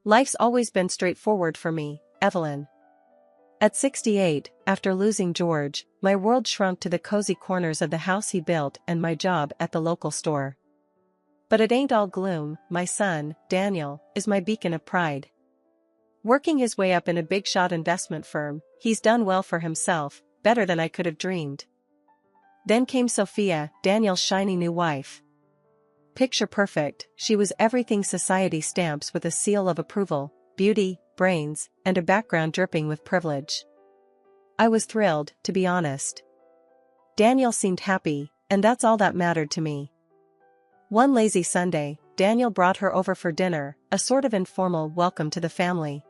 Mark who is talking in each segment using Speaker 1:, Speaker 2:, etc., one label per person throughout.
Speaker 1: Life's always been straightforward for me, Evelyn. At 68, after losing George, my world shrunk to the cozy corners of the house he built and my job at the local store. But it ain't all gloom. My son, Daniel, is my beacon of pride. Working his way up in a big-shot investment firm, he's done well for himself, better than I could have dreamed. Then came Sophia, Daniel's shiny new wife. Picture perfect, she was everything society stamps with a seal of approval: beauty, brains, and a background dripping with privilege. I was thrilled, to be honest. Daniel seemed happy, and that's all that mattered to me. One lazy Sunday, Daniel brought her over for dinner, a sort of informal welcome to the family.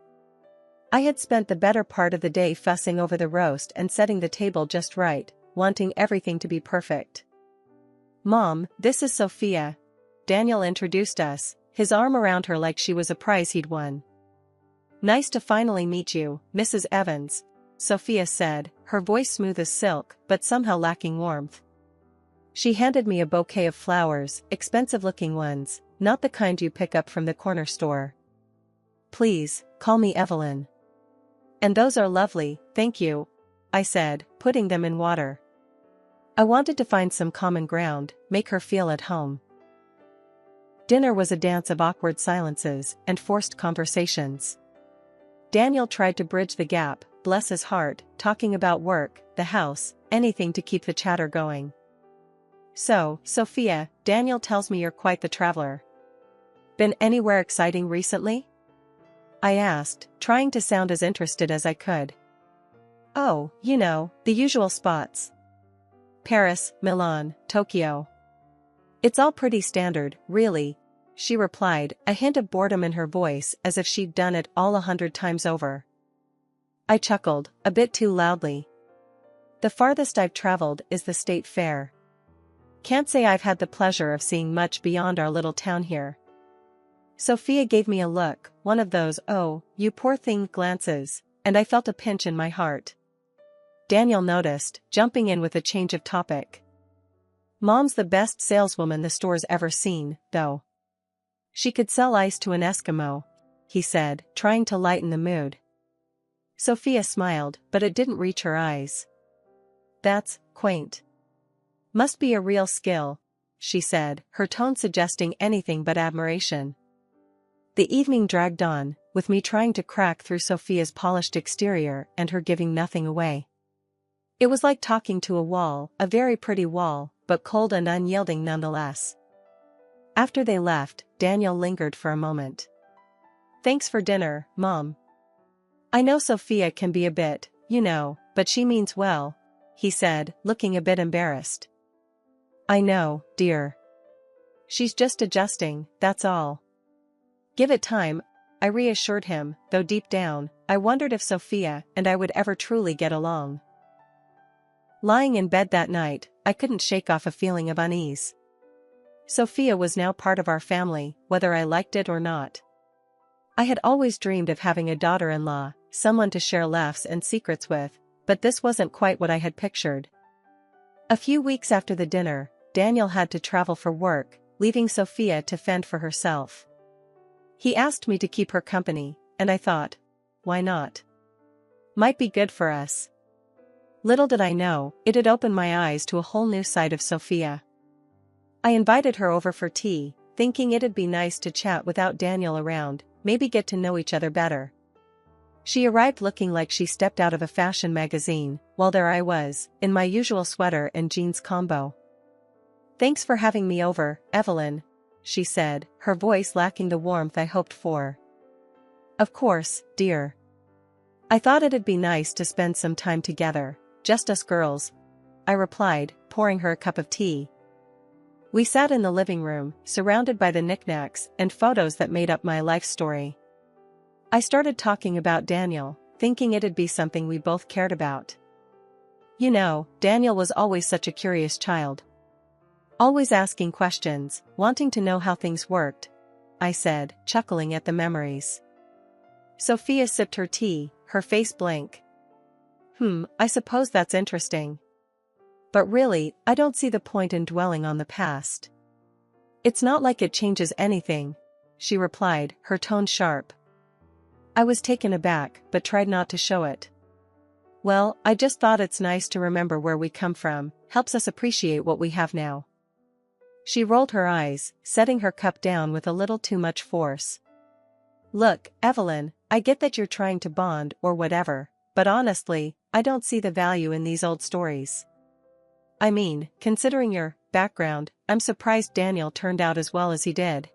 Speaker 1: I had spent the better part of the day fussing over the roast and setting the table just right, wanting everything to be perfect. "Mom, this is Sophia." Daniel introduced us, his arm around her like she was a prize he'd won. "Nice to finally meet you, Mrs. Evans," Sophia said, her voice smooth as silk but somehow lacking warmth. She handed me a bouquet of flowers, expensive-looking ones, not the kind you pick up from the corner store. "Please, call me Evelyn." "And those are lovely, thank you," I said, putting them in water. I wanted to find some common ground, make her feel at home. Dinner was a dance of awkward silences and forced conversations. Daniel tried to bridge the gap, bless his heart, talking about work, the house, anything to keep the chatter going. "So, Sophia, Daniel tells me you're quite the traveler. Been anywhere exciting recently?" I asked, trying to sound as interested as I could. "Oh, you know, the usual spots. Paris, Milan, Tokyo. It's all pretty standard, really," she replied, a hint of boredom in her voice as if she'd done it all 100 times over. I chuckled, a bit too loudly. "The farthest I've traveled is the state fair. Can't say I've had the pleasure of seeing much beyond our little town here." Sophia gave me a look, one of those "oh, you poor thing" glances, and I felt a pinch in my heart. Daniel noticed, jumping in with a change of topic. "Mom's the best saleswoman the store's ever seen, though. She could sell ice to an Eskimo," he said, trying to lighten the mood. Sophia smiled, but it didn't reach her eyes. "That's quaint. Must be a real skill," she said, her tone suggesting anything but admiration. The evening dragged on, with me trying to crack through Sophia's polished exterior and her giving nothing away. It was like talking to a wall, a very pretty wall, but cold and unyielding nonetheless. After they left, Daniel lingered for a moment. "Thanks for dinner, Mom. I know Sophia can be a bit, you know, but she means well," he said, looking a bit embarrassed. "I know, dear. She's just adjusting, that's all." "Give it time," I reassured him, though deep down, I wondered if Sophia and I would ever truly get along. Lying in bed that night, I couldn't shake off a feeling of unease. Sophia was now part of our family, whether I liked it or not. I had always dreamed of having a daughter-in-law, someone to share laughs and secrets with, but this wasn't quite what I had pictured. A few weeks after the dinner, Daniel had to travel for work, leaving Sophia to fend for herself. He asked me to keep her company, and I thought, why not? Might be good for us. Little did I know, it'd open my eyes to a whole new side of Sophia. I invited her over for tea, thinking it'd be nice to chat without Daniel around, maybe get to know each other better. She arrived looking like she stepped out of a fashion magazine, while there I was, in my usual sweater and jeans combo. "Thanks for having me over, Evelyn," she said, her voice lacking the warmth I hoped for. "Of course, dear. I thought it'd be nice to spend some time together, just us girls," I replied, pouring her a cup of tea. We sat in the living room, surrounded by the knickknacks and photos that made up my life story. I started talking about Daniel, thinking it'd be something we both cared about. You know, Daniel was always such a curious child. Always asking questions, wanting to know how things worked, I said, chuckling at the memories. Sophia sipped her tea, her face blank. I suppose that's interesting. But really, I don't see the point in dwelling on the past. It's not like it changes anything," she replied, her tone sharp. I was taken aback, but tried not to show it. Well, I just thought it's nice to remember where we come from, helps us appreciate what we have now. She rolled her eyes, setting her cup down with a little too much force. Look, Evelyn, I get that you're trying to bond or whatever, but honestly, I don't see the value in these old stories. I mean, considering your background, I'm surprised Daniel turned out as well as he did.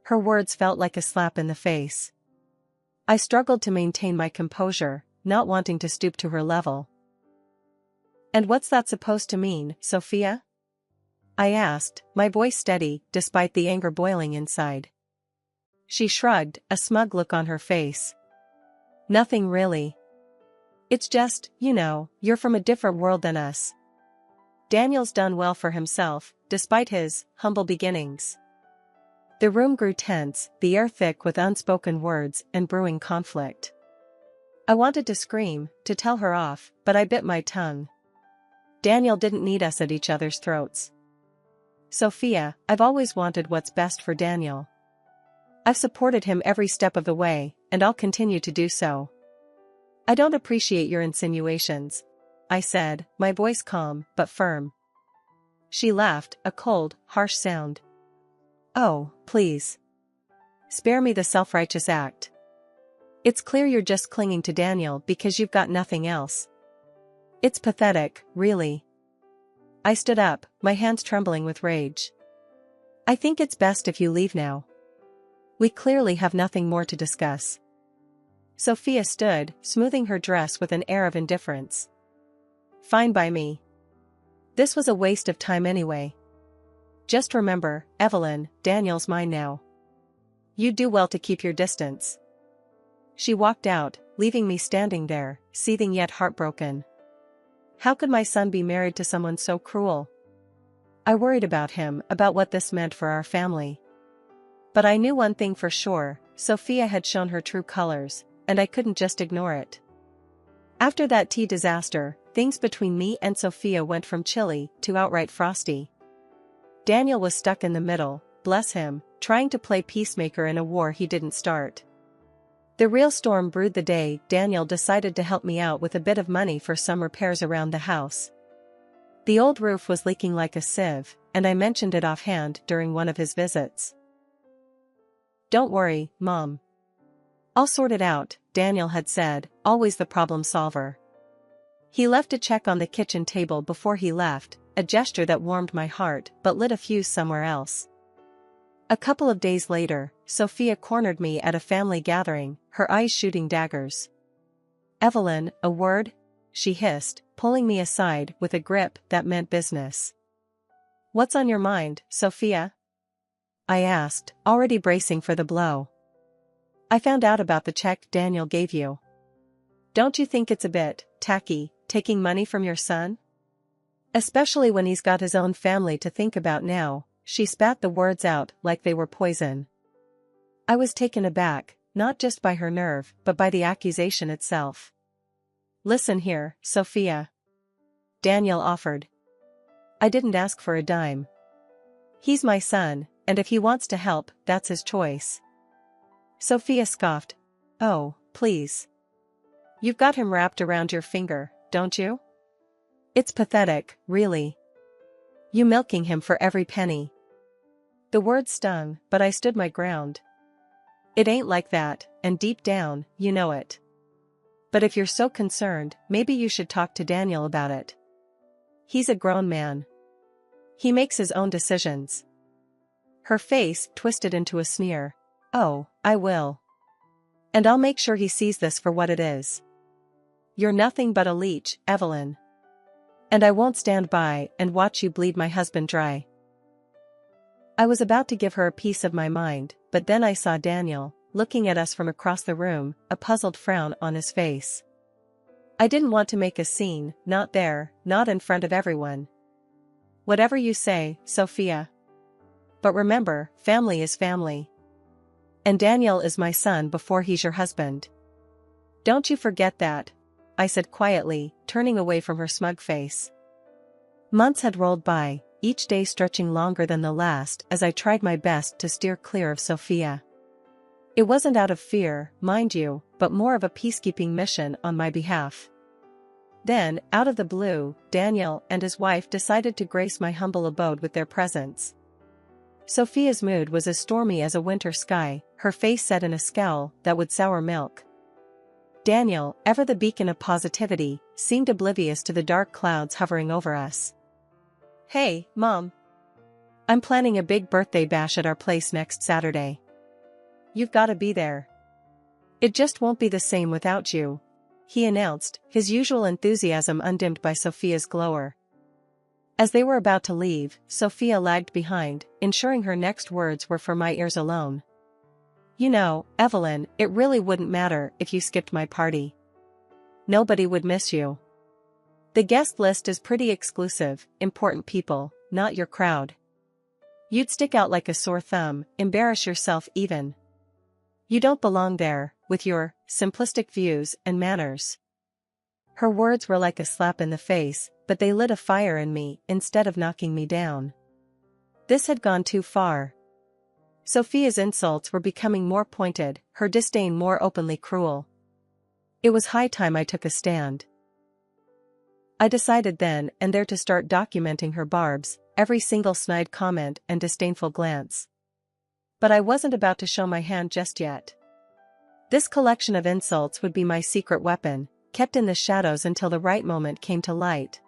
Speaker 1: Her words felt like a slap in the face. I struggled to maintain my composure, not wanting to stoop to her level. And what's that supposed to mean, Sophia? I asked, my voice steady, despite the anger boiling inside. She shrugged, a smug look on her face. Nothing really. It's just, you're from a different world than us. Daniel's done well for himself, despite his humble beginnings. The room grew tense, the air thick with unspoken words and brewing conflict. I wanted to scream, to tell her off, but I bit my tongue. Daniel didn't need us at each other's throats. Sophia, I've always wanted what's best for Daniel. I've supported him every step of the way, and I'll continue to do so. I don't appreciate your insinuations, I said, my voice calm but firm. She laughed, a cold, harsh sound. Oh, please. Spare me the self-righteous act. It's clear you're just clinging to Daniel because you've got nothing else. It's pathetic, really. I stood up, my hands trembling with rage. I think it's best if you leave now. We clearly have nothing more to discuss. Sophia stood, smoothing her dress with an air of indifference. Fine by me. This was a waste of time anyway. Just remember, Evelyn, Daniel's mine now. You'd do well to keep your distance. She walked out, leaving me standing there, seething yet heartbroken. How could my son be married to someone so cruel? I worried about him, about what this meant for our family. But I knew one thing for sure, Sophia had shown her true colors, and I couldn't just ignore it. After that tea disaster, things between me and Sophia went from chilly to outright frosty. Daniel was stuck in the middle, bless him, trying to play peacemaker in a war he didn't start. The real storm brewed the day Daniel decided to help me out with a bit of money for some repairs around the house. The old roof was leaking like a sieve, and I mentioned it offhand during one of his visits. Don't worry, Mom. I'll sort it out, Daniel had said, always the problem solver. He left a check on the kitchen table before he left, a gesture that warmed my heart but lit a fuse somewhere else. A couple of days later, Sophia cornered me at a family gathering, her eyes shooting daggers. Evelyn, a word? She hissed, pulling me aside with a grip that meant business. What's on your mind, Sophia? I asked, already bracing for the blow. I found out about the check Daniel gave you. Don't you think it's a bit tacky, taking money from your son? Especially when he's got his own family to think about now. She spat the words out like they were poison. I was taken aback, not just by her nerve, but by the accusation itself. Listen here, Sophia. Daniel offered. I didn't ask for a dime. He's my son, and if he wants to help, that's his choice. Sophia scoffed. Oh, please. You've got him wrapped around your finger, don't you? It's pathetic, really. You milking him for every penny. The words stung, but I stood my ground. It ain't like that, and deep down, you know it. But if you're so concerned, maybe you should talk to Daniel about it. He's a grown man. He makes his own decisions. Her face twisted into a sneer. Oh, I will. And I'll make sure he sees this for what it is. You're nothing but a leech, Evelyn. And I won't stand by and watch you bleed my husband dry. I was about to give her a piece of my mind, but then I saw Daniel, looking at us from across the room, a puzzled frown on his face. I didn't want to make a scene, not there, not in front of everyone. Whatever you say, Sophia. But remember, family is family. And Daniel is my son before he's your husband. Don't you forget that, I said quietly, turning away from her smug face. Months had rolled by, each day stretching longer than the last as I tried my best to steer clear of Sophia. It wasn't out of fear, mind you, but more of a peacekeeping mission on my behalf. Then, out of the blue, Daniel and his wife decided to grace my humble abode with their presence. Sophia's mood was as stormy as a winter sky, her face set in a scowl that would sour milk. Daniel, ever the beacon of positivity, seemed oblivious to the dark clouds hovering over us. "Hey, Mom. I'm planning a big birthday bash at our place next Saturday. You've gotta be there. It just won't be the same without you," he announced, his usual enthusiasm undimmed by Sophia's glower. As they were about to leave, Sophia lagged behind, ensuring her next words were for my ears alone. "You know, Evelyn, it really wouldn't matter if you skipped my party. Nobody would miss you. The guest list is pretty exclusive, important people, not your crowd. You'd stick out like a sore thumb, embarrass yourself even. You don't belong there, with your simplistic views and manners." Her words were like a slap in the face, but they lit a fire in me instead of knocking me down. This had gone too far. Sophia's insults were becoming more pointed, her disdain more openly cruel. It was high time I took a stand. I decided then and there to start documenting her barbs, every single snide comment and disdainful glance. But I wasn't about to show my hand just yet. This collection of insults would be my secret weapon, kept in the shadows until the right moment came to light.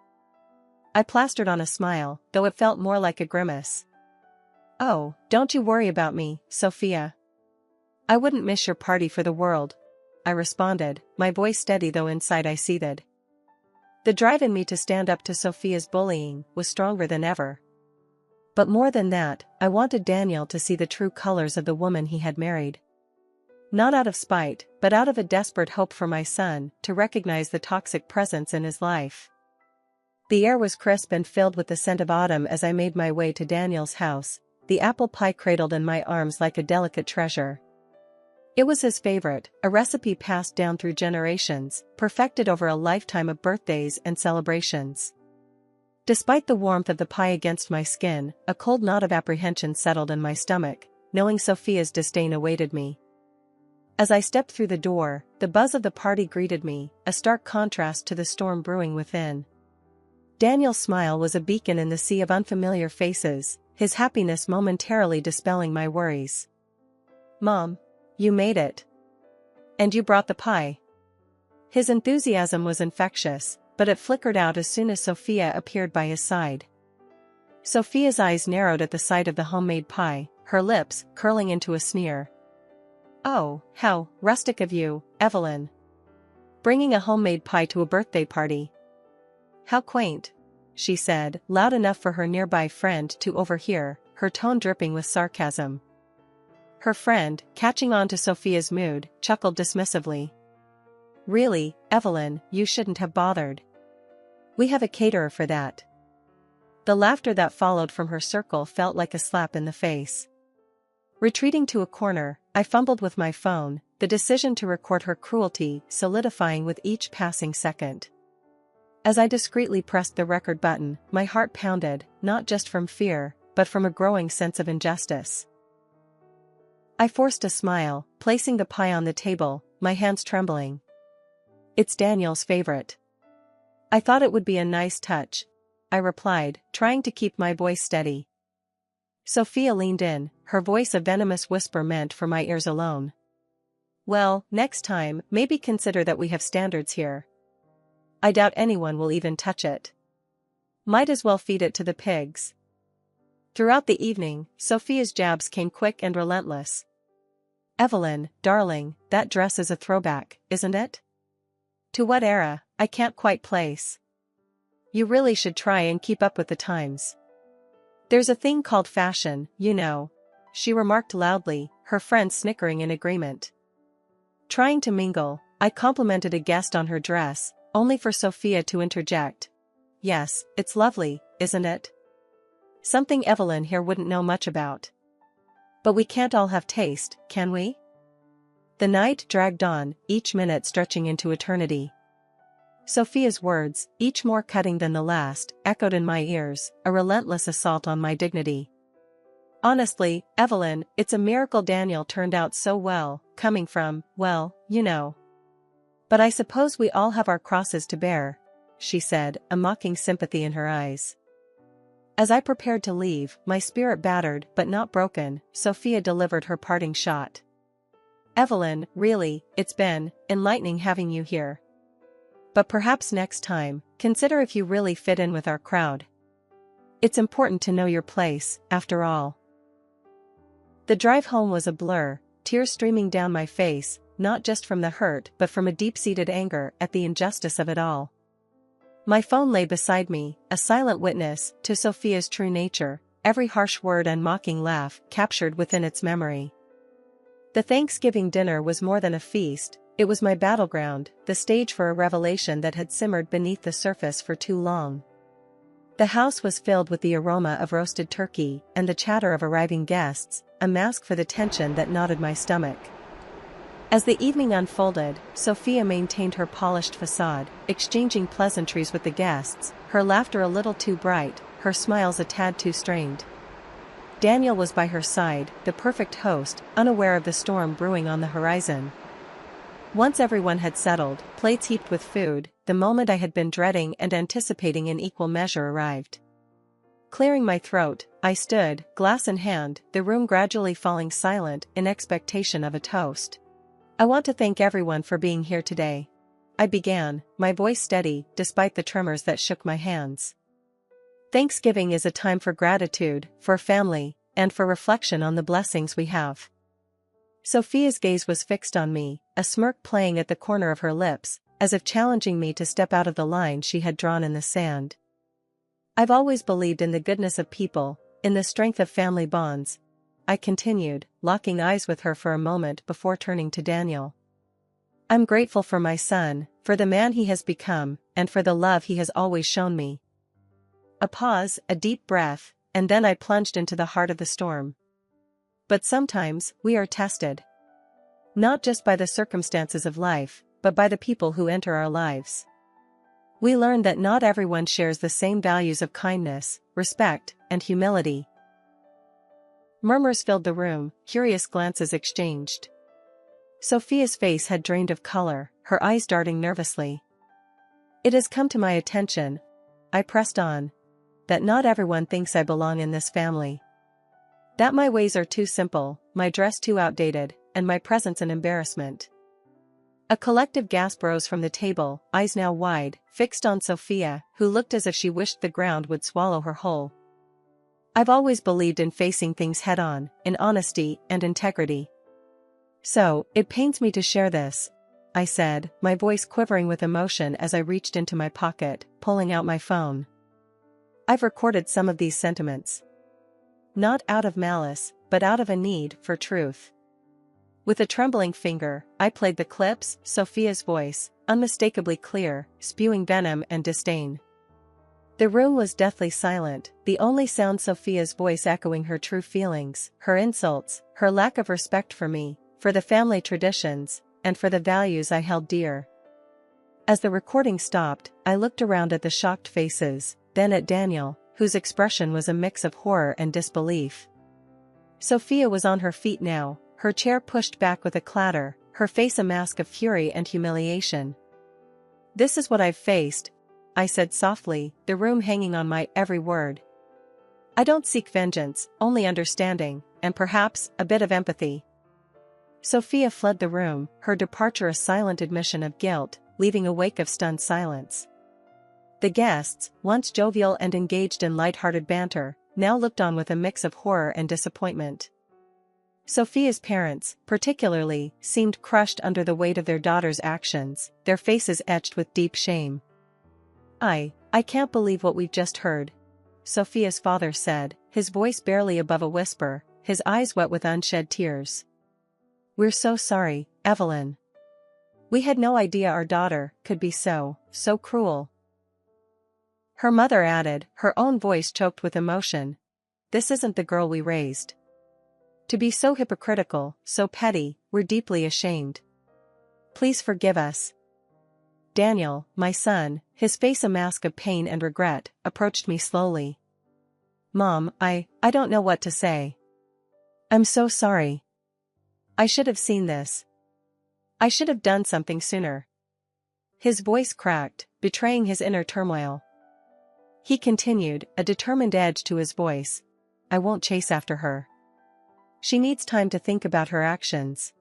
Speaker 1: I plastered on a smile, though it felt more like a grimace. "Oh, don't you worry about me, Sophia. I wouldn't miss your party for the world," I responded, my voice steady though inside I seethed. The drive in me to stand up to Sophia's bullying was stronger than ever. But more than that, I wanted Daniel to see the true colors of the woman he had married. Not out of spite, but out of a desperate hope for my son, to recognize the toxic presence in his life. The air was crisp and filled with the scent of autumn as I made my way to Daniel's house, the apple pie cradled in my arms like a delicate treasure. It was his favorite, a recipe passed down through generations, perfected over a lifetime of birthdays and celebrations. Despite the warmth of the pie against my skin, a cold knot of apprehension settled in my stomach, knowing Sophia's disdain awaited me. As I stepped through the door, the buzz of the party greeted me, a stark contrast to the storm brewing within. Daniel's smile was a beacon in the sea of unfamiliar faces, his happiness momentarily dispelling my worries. "Mom, you made it. And you brought the pie." His enthusiasm was infectious, but it flickered out as soon as Sophia appeared by his side. Sophia's eyes narrowed at the sight of the homemade pie, her lips curling into a sneer. "Oh, how rustic of you, Evelyn. Bringing a homemade pie to a birthday party. How quaint," she said, loud enough for her nearby friend to overhear, her tone dripping with sarcasm. Her friend, catching on to Sophia's mood, chuckled dismissively. "Really, Evelyn, you shouldn't have bothered. We have a caterer for that." The laughter that followed from her circle felt like a slap in the face. Retreating to a corner, I fumbled with my phone, the decision to record her cruelty solidifying with each passing second. As I discreetly pressed the record button, my heart pounded, not just from fear, but from a growing sense of injustice. I forced a smile, placing the pie on the table, my hands trembling. "It's Daniel's favorite. I thought it would be a nice touch," I replied, trying to keep my voice steady. Sophia leaned in, her voice a venomous whisper meant for my ears alone. "Well, next time, maybe consider that we have standards here. I doubt anyone will even touch it. Might as well feed it to the pigs." Throughout the evening, Sophia's jabs came quick and relentless. "Evelyn, darling, that dress is a throwback, isn't it? To what era, I can't quite place. You really should try and keep up with the times. There's a thing called fashion, you know," she remarked loudly, her friends snickering in agreement. Trying to mingle, I complimented a guest on her dress, only for Sophia to interject. "Yes, it's lovely, isn't it? Something Evelyn here wouldn't know much about. But we can't all have taste, can we?" The night dragged on, each minute stretching into eternity. Sophia's words, each more cutting than the last, echoed in my ears, a relentless assault on my dignity. Honestly, Evelyn, it's a miracle Daniel turned out so well, coming from, well, you know. But I suppose we all have our crosses to bear, she said, a mocking sympathy in her eyes. As I prepared to leave, my spirit battered but not broken, Sophia delivered her parting shot. Evelyn, really, it's been enlightening having you here. But perhaps next time, consider if you really fit in with our crowd. It's important to know your place, after all. The drive home was a blur, tears streaming down my face, not just from the hurt but from a deep-seated anger at the injustice of it all. My phone lay beside me, a silent witness to Sophia's true nature, every harsh word and mocking laugh captured within its memory. The Thanksgiving dinner was more than a feast, it was my battleground, the stage for a revelation that had simmered beneath the surface for too long. The house was filled with the aroma of roasted turkey and the chatter of arriving guests, a mask for the tension that knotted my stomach. As the evening unfolded, Sophia maintained her polished facade, exchanging pleasantries with the guests, her laughter a little too bright, her smiles a tad too strained. Daniel was by her side, the perfect host, unaware of the storm brewing on the horizon. Once everyone had settled, plates heaped with food, the moment I had been dreading and anticipating in equal measure arrived. Clearing my throat, I stood, glass in hand, the room gradually falling silent in expectation of a toast. I want to thank everyone for being here today. I began, my voice steady, despite the tremors that shook my hands. Thanksgiving is a time for gratitude, for family, and for reflection on the blessings we have. Sophia's gaze was fixed on me, a smirk playing at the corner of her lips, as if challenging me to step out of the line she had drawn in the sand. I've always believed in the goodness of people, in the strength of family bonds, I continued, locking eyes with her for a moment before turning to Daniel. I'm grateful for my son, for the man he has become, and for the love he has always shown me. A pause, a deep breath, and then I plunged into the heart of the storm. But sometimes, we are tested. Not just by the circumstances of life, but by the people who enter our lives. We learn that not everyone shares the same values of kindness, respect, and humility. Murmurs filled the room, curious glances exchanged. Sophia's face had drained of color, her eyes darting nervously. It has come to my attention, I pressed on, that not everyone thinks I belong in this family. That my ways are too simple, my dress too outdated, and my presence an embarrassment. A collective gasp rose from the table, eyes now wide, fixed on Sophia, who looked as if she wished the ground would swallow her whole. I've always believed in facing things head-on, in honesty and integrity. So, it pains me to share this, I said, my voice quivering with emotion as I reached into my pocket, pulling out my phone. I've recorded some of these sentiments. Not out of malice, but out of a need for truth. With a trembling finger, I played the clips, Sophia's voice, unmistakably clear, spewing venom and disdain. The room was deathly silent, the only sound Sophia's voice echoing her true feelings, her insults, her lack of respect for me, for the family traditions, and for the values I held dear. As the recording stopped, I looked around at the shocked faces, then at Daniel, whose expression was a mix of horror and disbelief. Sophia was on her feet now, her chair pushed back with a clatter, her face a mask of fury and humiliation. This is what I've faced, I said softly, the room hanging on my every word. I don't seek vengeance, only understanding, and perhaps, a bit of empathy. Sophia fled the room, her departure a silent admission of guilt, leaving a wake of stunned silence. The guests, once jovial and engaged in light-hearted banter, now looked on with a mix of horror and disappointment. Sophia's parents, particularly, seemed crushed under the weight of their daughter's actions, their faces etched with deep shame. I can't believe what we've just heard, Sophia's father said, his voice barely above a whisper, his eyes wet with unshed tears. We're so sorry, Evelyn. We had no idea our daughter could be so cruel. Her mother added, her own voice choked with emotion. This isn't the girl we raised. To be so hypocritical, so petty, we're deeply ashamed. Please forgive us. Daniel, my son, his face a mask of pain and regret, approached me slowly. Mom, I don't know what to say. I'm so sorry. I should have seen this. I should have done something sooner. His voice cracked, betraying his inner turmoil. He continued, a determined edge to his voice. I won't chase after her. She needs time to think about her actions.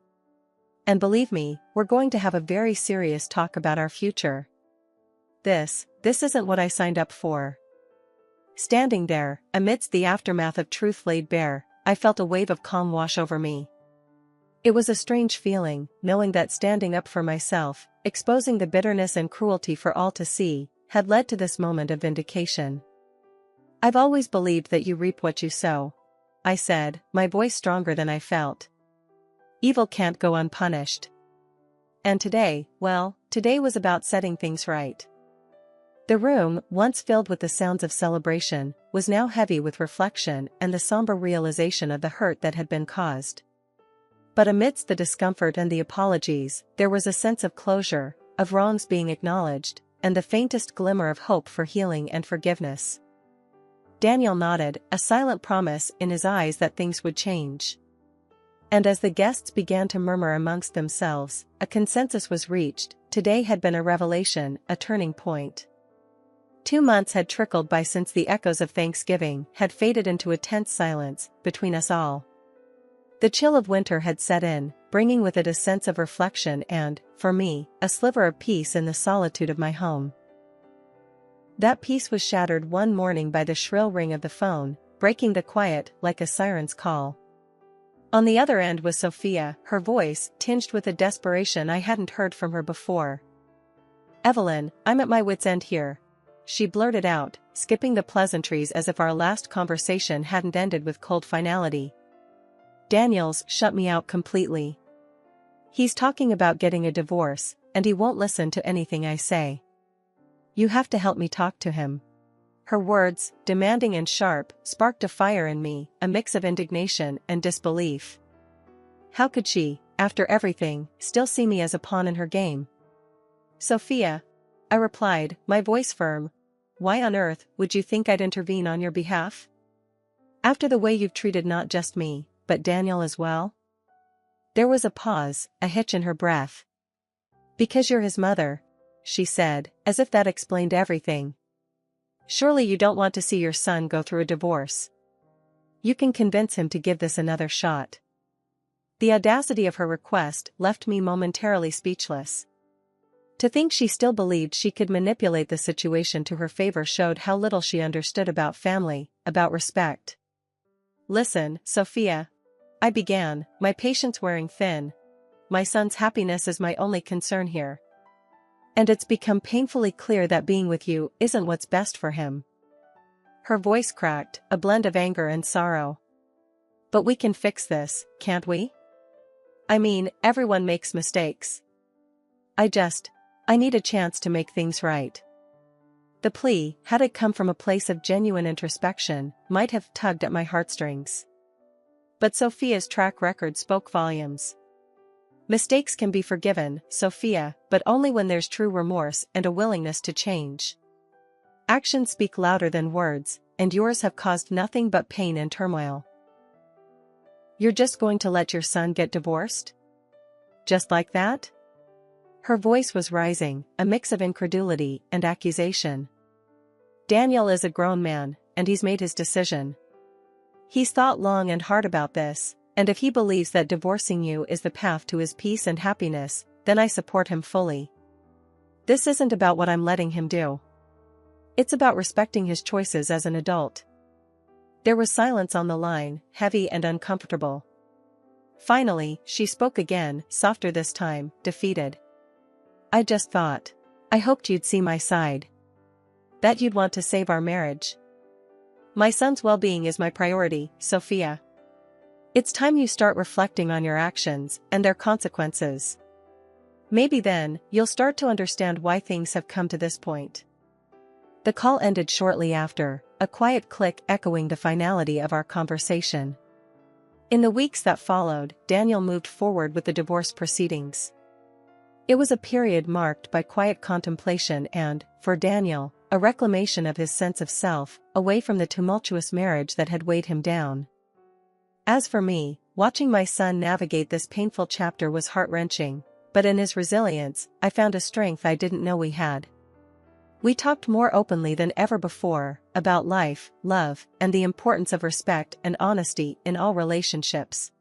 Speaker 1: And believe me, we're going to have a very serious talk about our future. This isn't what I signed up for. Standing there, amidst the aftermath of truth laid bare, I felt a wave of calm wash over me. It was a strange feeling, knowing that standing up for myself, exposing the bitterness and cruelty for all to see, had led to this moment of vindication. I've always believed that you reap what you sow, I said, my voice stronger than I felt. Evil can't go unpunished. And today, well, today was about setting things right. The room, once filled with the sounds of celebration, was now heavy with reflection and the somber realization of the hurt that had been caused. But amidst the discomfort and the apologies, there was a sense of closure, of wrongs being acknowledged, and the faintest glimmer of hope for healing and forgiveness. Daniel nodded, a silent promise in his eyes that things would change. And as the guests began to murmur amongst themselves, a consensus was reached. Today had been a revelation, a turning point. 2 months had trickled by since the echoes of Thanksgiving had faded into a tense silence between us all. The chill of winter had set in, bringing with it a sense of reflection and, for me, a sliver of peace in the solitude of my home. That peace was shattered one morning by the shrill ring of the phone, breaking the quiet like a siren's call. On the other end was Sophia, her voice tinged with a desperation I hadn't heard from her before. "Evelyn, I'm at my wit's end here," she blurted out, skipping the pleasantries as if our last conversation hadn't ended with cold finality. "Daniel's shut me out completely. He's talking about getting a divorce, and he won't listen to anything I say. You have to help me talk to him." Her words, demanding and sharp, sparked a fire in me, a mix of indignation and disbelief. How could she, after everything, still see me as a pawn in her game? "Sophia," I replied, my voice firm, "why on earth would you think I'd intervene on your behalf? After the way you've treated not just me, but Daniel as well?" There was a pause, a hitch in her breath. "Because you're his mother," she said, as if that explained everything. "Surely you don't want to see your son go through a divorce. You can convince him to give this another shot." The audacity of her request left me momentarily speechless. To think she still believed she could manipulate the situation to her favor showed how little she understood about family, about respect. "Listen, Sophia," I began, my patience wearing thin. "My son's happiness is my only concern here. And it's become painfully clear that being with you isn't what's best for him." Her voice cracked, a blend of anger and sorrow. "But we can fix this, can't we? I mean, everyone makes mistakes. I need a chance to make things right." The plea, had it come from a place of genuine introspection, might have tugged at my heartstrings. But Sophia's track record spoke volumes. Mistakes can be forgiven, Sophia, but only when there's true remorse and a willingness to change. Actions speak louder than words, and yours have caused nothing but pain and turmoil. You're just going to let your son get divorced? Just like that? Her voice was rising, a mix of incredulity and accusation. Daniel is a grown man, and he's made his decision. He's thought long and hard about this, and if he believes that divorcing you is the path to his peace and happiness, then I support him fully. This isn't about what I'm letting him do. It's about respecting his choices as an adult." There was silence on the line, heavy and uncomfortable. Finally, she spoke again, softer this time, defeated. "I just thought. I hoped you'd see my side. That you'd want to save our marriage. My son's well-being is my priority, Sophia. It's time you start reflecting on your actions and their consequences. Maybe then, you'll start to understand why things have come to this point." The call ended shortly after, a quiet click echoing the finality of our conversation. In the weeks that followed, Daniel moved forward with the divorce proceedings. It was a period marked by quiet contemplation and, for Daniel, a reclamation of his sense of self, away from the tumultuous marriage that had weighed him down. As for me, watching my son navigate this painful chapter was heart-wrenching, but in his resilience, I found a strength I didn't know we had. We talked more openly than ever before, about life, love, and the importance of respect and honesty in all relationships.